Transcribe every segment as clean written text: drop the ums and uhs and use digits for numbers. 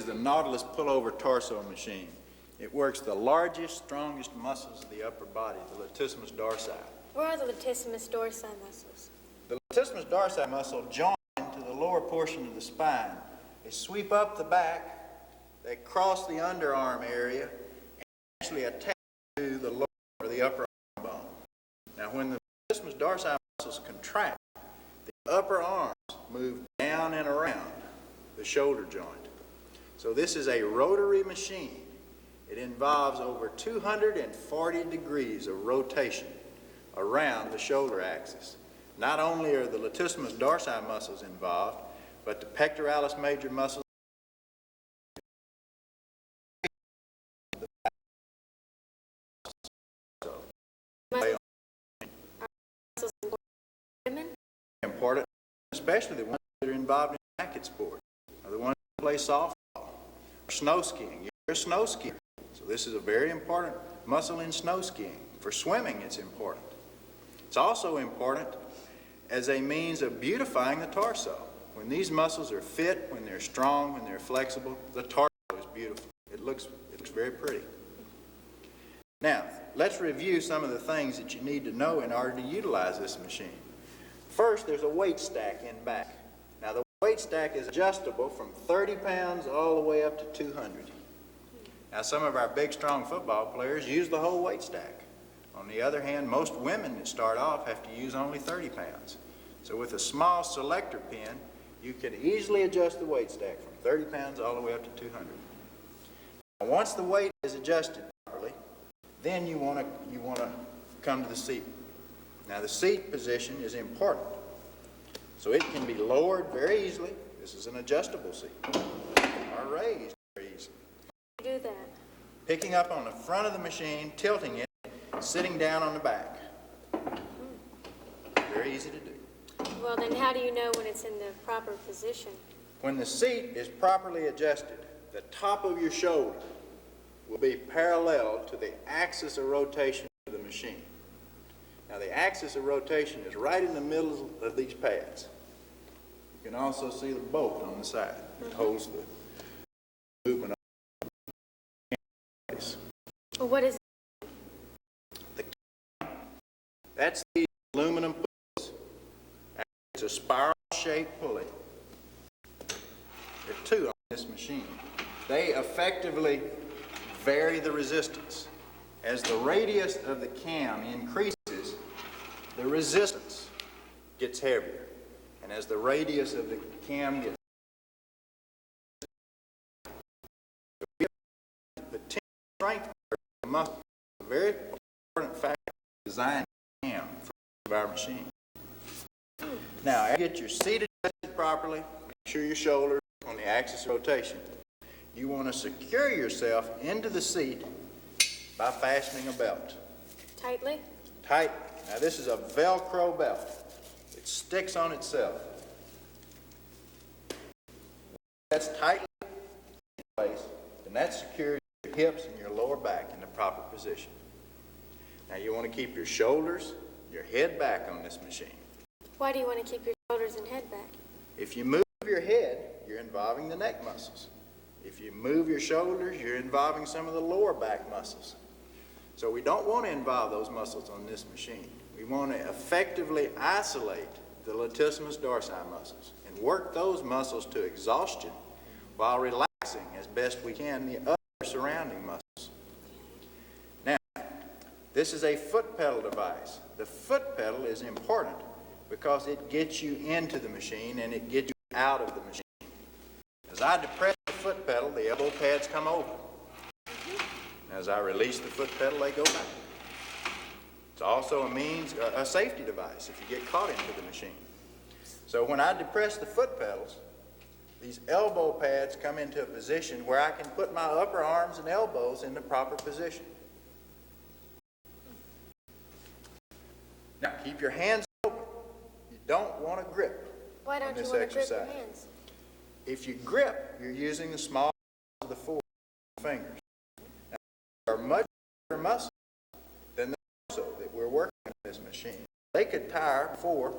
is the Nautilus Pullover torso machine. It works the largest, strongest muscles of the upper body, the latissimus dorsi. Where are the latissimus dorsi muscles? The latissimus dorsi muscle join to the lower portion of the spine. They sweep up the back, they cross the underarm area, and actually attach to the lower or the upper arm bone. Now, when the latissimus dorsi muscles contract, the upper arms move down and around the shoulder joint. So this is a rotary machine. It involves over 240 degrees of rotation around the shoulder axis. Not only are the latissimus dorsi muscles involved, but the pectoralis major muscles, important, especially the ones that are involved in racket sports, or the ones that play softball or snow skiing. You're a snow skier, so this is a very important muscle in snow skiing. For swimming, it's important. It's also important as a means of beautifying the torso. When these muscles are fit, when they're strong, when they're flexible, the torso is beautiful. It looks very pretty. Now, let's review some of the things that you need to know in order to utilize this machine. First, there's a weight stack in back. Now, the weight stack is adjustable from 30 pounds all the way up to 200. Now, some of our big, strong football players use the whole weight stack. On the other hand, most women that start off have to use only 30 pounds. So with a small selector pin, you can easily adjust the weight stack from 30 pounds all the way up to 200. Now, once the weight is adjusted properly, then you want to come to the seat. Now, the seat position is important. So it can be lowered very easily. This is an adjustable seat. Or raised very easily. Do that. Picking up on the front of the machine, tilting it, sitting down on the back. Very easy to do. Well, then how do you know when it's in the proper position? When the seat is properly adjusted, the top of your shoulder will be parallel to the axis of rotation of the machine. Now, the axis of rotation is right in the middle of these pads. You can also see the bolt on the side that holds the movement of the place. Well, what is That's the aluminum pulleys. It's a spiral-shaped pulley. There are two on this machine. They effectively vary the resistance. As the radius of the cam increases, the resistance gets heavier. And as the radius of the cam gets the tension strength of the muscle is a very important factor in designing the cam for our machine. Now, as you get your seat adjusted properly, make sure your shoulders are on the axis of rotation. You want to secure yourself into the seat by fastening a belt. tightly? Tight. Now, this is a Velcro belt. It sticks on itself. That's tightly in place, and that secures your hips and your lower back in the proper position. Now, you want to keep your shoulders, your head back on this machine. Why do you want to keep your shoulders and head back? If you move your head, you're involving the neck muscles. If you move your shoulders, you're involving some of the lower back muscles. So we don't want to involve those muscles on this machine. We want to effectively isolate the latissimus dorsi muscles and work those muscles to exhaustion while relaxing as best we can the other surrounding muscles. Now, this is a foot pedal device. The foot pedal is important because it gets you into the machine and it gets you out of the machine. As I depress the foot pedal, the elbow pads come over. As I release the foot pedal, they go back. It's also a safety device if you get caught into the machine. So when I depress the foot pedals, these elbow pads come into a position where I can put my upper arms and elbows in the proper position. Now, keep your hands open. You don't want to grip. Why don't you want to grip your hands? If you grip, you're using the small of the four fingers. Now, there are much bigger muscles than the torso that we're working in this machine. They could tire before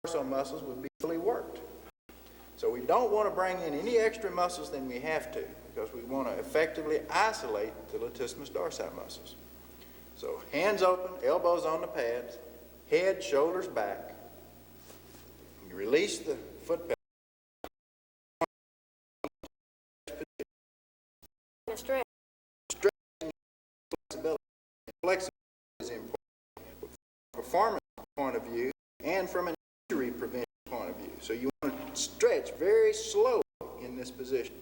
torso muscles would be fully worked. So we don't want to bring in any extra muscles than we have to, because we want to effectively isolate the latissimus dorsi muscles. So hands open, elbows on the pads, head, shoulders back. You release the foot pedal. Stretch. Stretching, flexibility. Flexibility is important from a performance point of view and from an injury prevention point of view. So you want to stretch very slow in this position.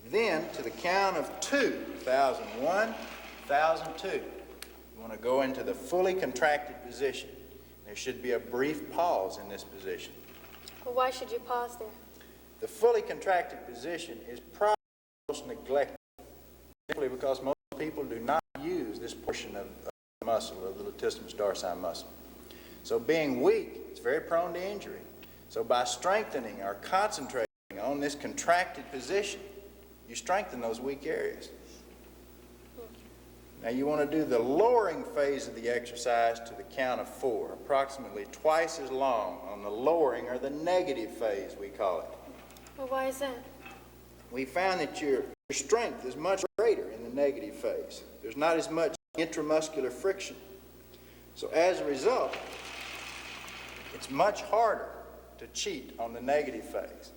Then, to the count of 2, 1,001, 1,002, you want to go into the fully contracted position. There should be a brief pause in this position. Well, why should you pause there? The fully contracted position is probably most neglected, simply because most people do not use this portion of the muscle, of the latissimus dorsi muscle. So being weak, it's very prone to injury. So by strengthening or concentrating on this contracted position, you strengthen those weak areas. Now you want to do the lowering phase of the exercise to the count of 4, approximately twice as long on the lowering, or the negative phase we call it. Well, why is that? We found that your strength is much greater in the negative phase. There's not as much intramuscular friction. So as a result, it's much harder to cheat on the negative phase.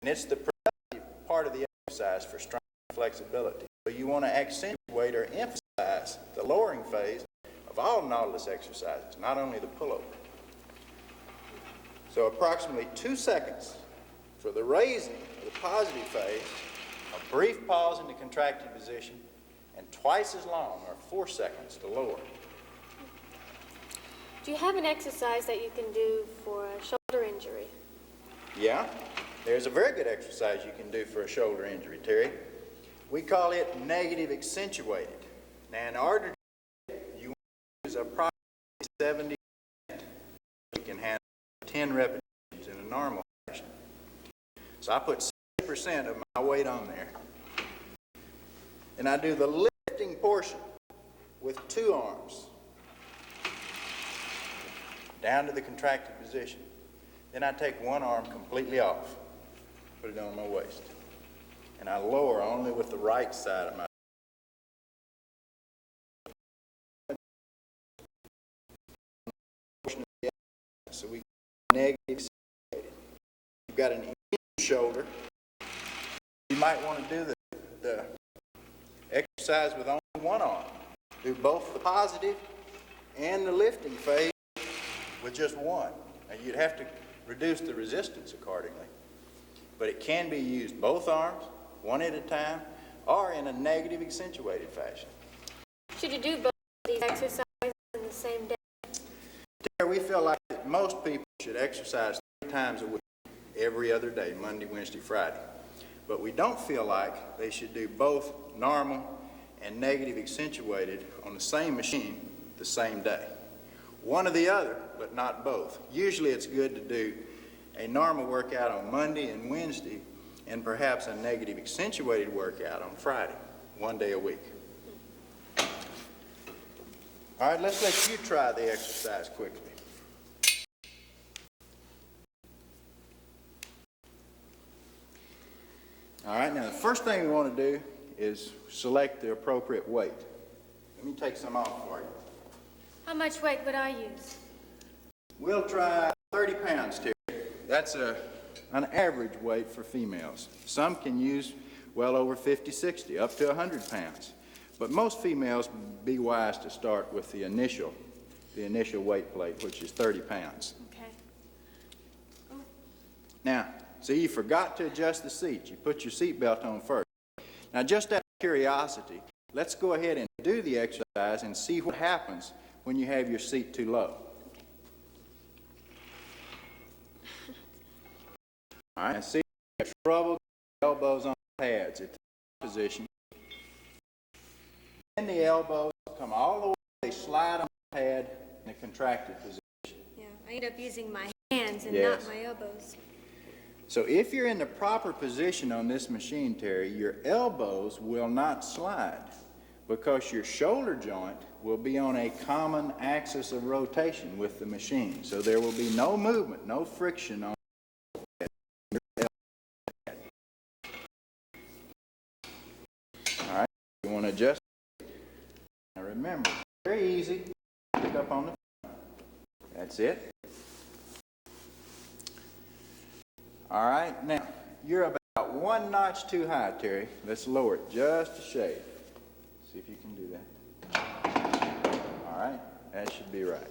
And it's the productive part of the exercise for strength and flexibility. So you want to accentuate or emphasize the lowering phase of all Nautilus exercises, not only the pullover. So approximately 2 seconds for the raising of the positive phase, a brief pause in the contracted position, and twice as long, or 4 seconds, to lower. Do you have an exercise that you can do for a shoulder injury? Yeah, there's a very good exercise you can do for a shoulder injury, Terry. We call it negative accentuated. Now, in order to do it, you want to use approximately 70%. You can handle 10 repetitions in a normal fashion. So I put 70% of my weight on there. And I do the lifting portion with 2 arms down to the contracted position. Then I take 1 arm completely off, put it on my waist. And I lower only with the right side of my portion of the exercise. So we get negative accentuated. You've got an injured shoulder. You might want to do the exercise with only 1 arm. Do both the positive and the lifting phase with just 1. Now you'd have to reduce the resistance accordingly. But it can be used both arms, 1 at a time, or in a negative accentuated fashion. Should you do both of these exercises in the same day? There, we feel like that most people should exercise 3 times a week, every other day, Monday, Wednesday, Friday. But we don't feel like they should do both normal and negative accentuated on the same machine the same day. One or the other, but not both. Usually it's good to do a normal workout on Monday and Wednesday, and perhaps a negative accentuated workout on Friday, 1 day a week. All right, let's let you try the exercise quickly. All right, now the first thing we want to do is select the appropriate weight. Let me take some off for you. How much weight would I use? We'll try 30 pounds, Terry. That's an average weight for females. Some can use well over 50, 60, up to 100 pounds. But most females be wise to start with the initial weight plate, which is 30 pounds. Okay. Now, see, you forgot to adjust the seat. You put your seat belt on first. Now, just out of curiosity, let's go ahead and do the exercise and see what happens when you have your seat too low. All right, see, trouble, elbows on the pads at the position. Then the elbows come all the way, they slide on the pad in a contracted position. Yeah, I end up using my hands and Yes. not my elbows. So if you're in the proper position on this machine, Terry, your elbows will not slide because your shoulder joint will be on a common axis of rotation with the machine. So there will be no movement, no friction on your elbows. Remember, it's very easy. Pick up on the front. That's it. All right, now, you're about 1 notch too high, Terry. Let's lower it just a shade. See if you can do that. All right, that should be right.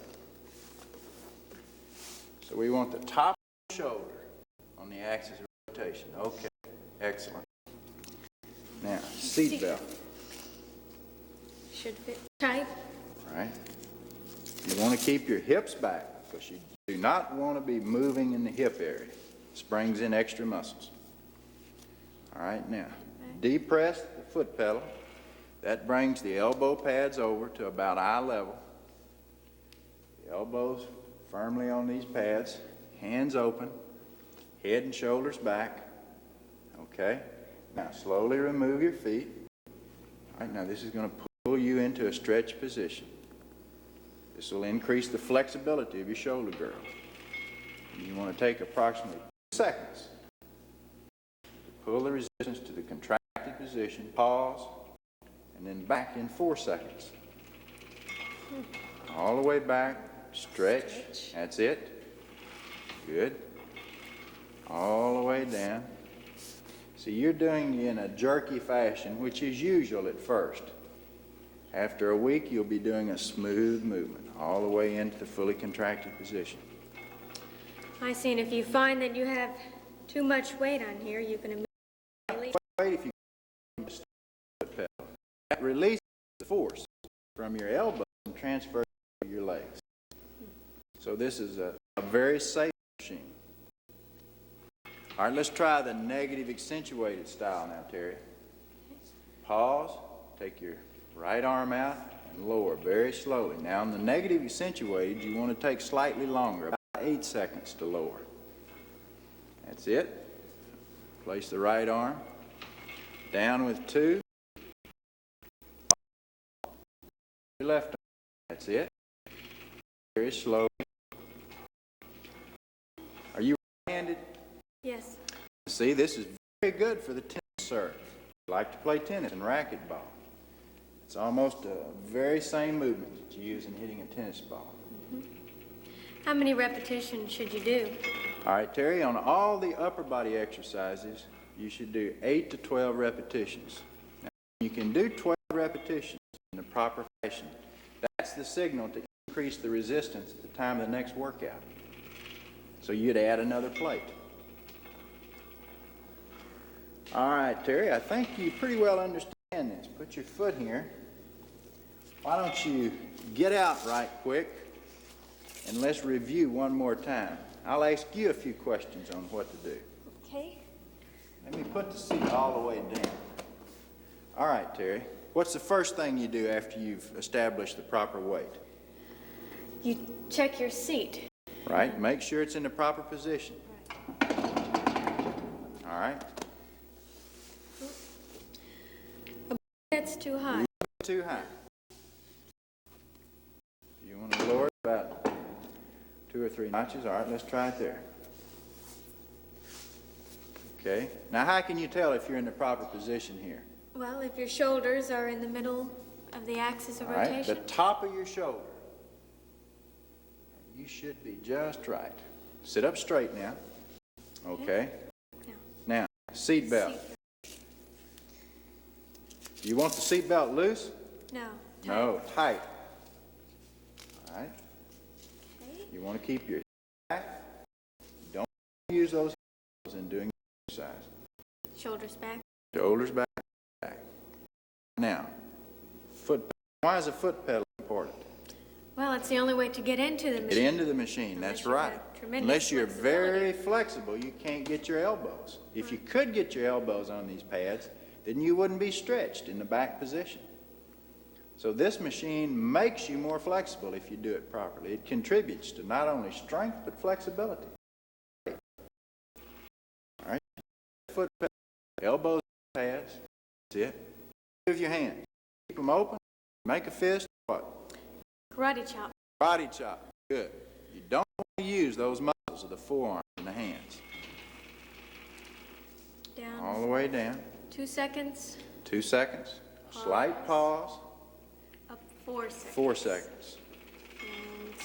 So we want the top of the shoulder on the axis of rotation. Okay, excellent. Now, seat belt. Should fit tight. All right. You want to keep your hips back because you do not want to be moving in the hip area. Springs in extra muscles. All right, now, depress the foot pedal. That brings the elbow pads over to about eye level. The elbows firmly on these pads, hands open, head and shoulders back. Okay, now slowly remove your feet. All right, now this is going to pull you into a stretch position. This will increase the flexibility of your shoulder girdle. You want to take approximately 2 seconds to pull the resistance to the contracted position, pause, and then back in 4 seconds. All the way back, stretch. That's it. Good. All the way down. See, you're doing it in a jerky fashion, which is usual at first. After a week, you'll be doing a smooth movement all the way into the fully contracted position. I see, and if you find that you have too much weight on here, you can immediately... Wait, if you pedal, that releases the force from your elbow and transfers to your legs. So this is a very safe machine. All right, let's try the negative accentuated style now, Terry. Pause, take your right arm out and lower very slowly. Now, on the negative accentuated, you want to take slightly longer, about 8 seconds to lower. That's it. Place the right arm down with 2. Your left arm. That's it. Very slow. Are you right-handed? Yes. See, this is very good for the tennis serve. You like to play tennis and racquetball. It's almost the very same movement that you use in hitting a tennis ball. How many repetitions should you do? All right, Terry, on all the upper body exercises, you should do 8 to 12 repetitions. Now, you can do 12 repetitions in the proper fashion. That's the signal to increase the resistance at the time of the next workout. So you'd add another plate. All right, Terry, I think you pretty well understand this. Put your foot here. Why don't you get out right quick and let's review one more time. I'll ask you a few questions on what to do. Okay. Let me put the seat all the way down. All right, Terry, what's the first thing you do after you've established the proper weight? You check your seat. Right, make sure it's in the proper position. All right. That's too high. Too high. You want to lower it about 2 or 3 notches. All right, let's try it there. Okay. Now, how can you tell if you're in the proper position here? Well, if your shoulders are in the middle of the axis of All right, rotation. the top of your shoulder. You should be just right. Sit up straight now. Okay. Now, seat belt. You want the seat belt loose? No. Tight. No, tight. All right. Okay. You want to keep your back. Don't use those in doing exercise. Shoulders back. Shoulders back. Now, foot pedal. Why is a foot pedal important? Well, it's the only way to get into the machine. Get into the machine, that's right. Unless you're very flexible, you can't get your elbows. If you could get your elbows on these pads, then you wouldn't be stretched in the back position. So this machine makes you more flexible if you do it properly. It contributes to not only strength, but flexibility. All right, foot pedal, elbows, pads, that's it. Move your hands. Keep them open, make a fist, what? Karate chop. Karate chop, good. You don't want to use those muscles of the forearm and the hands. Down. All the way down. 2 seconds. 2 seconds. Slight pause. Up 4 seconds. 4 seconds.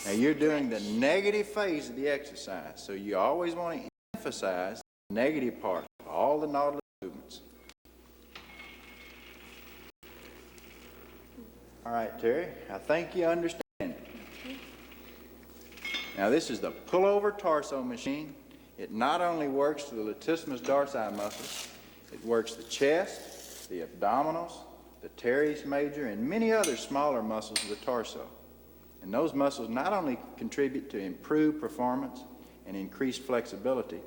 And Now you're doing the negative phase of the exercise, so you always want to emphasize the negative part of all the Nautilus movements. All right, Terry, I think you understand. Okay. Now this is the pullover torso machine. It not only works the latissimus dorsi muscles, it works the chest, the abdominals, the teres major, and many other smaller muscles of the torso. And those muscles not only contribute to improved performance and increased flexibility,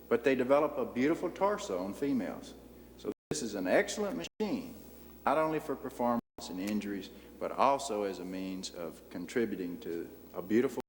but they develop a beautiful torso in females. So this is an excellent machine, not only for performance and injuries, but also as a means of contributing to a beautiful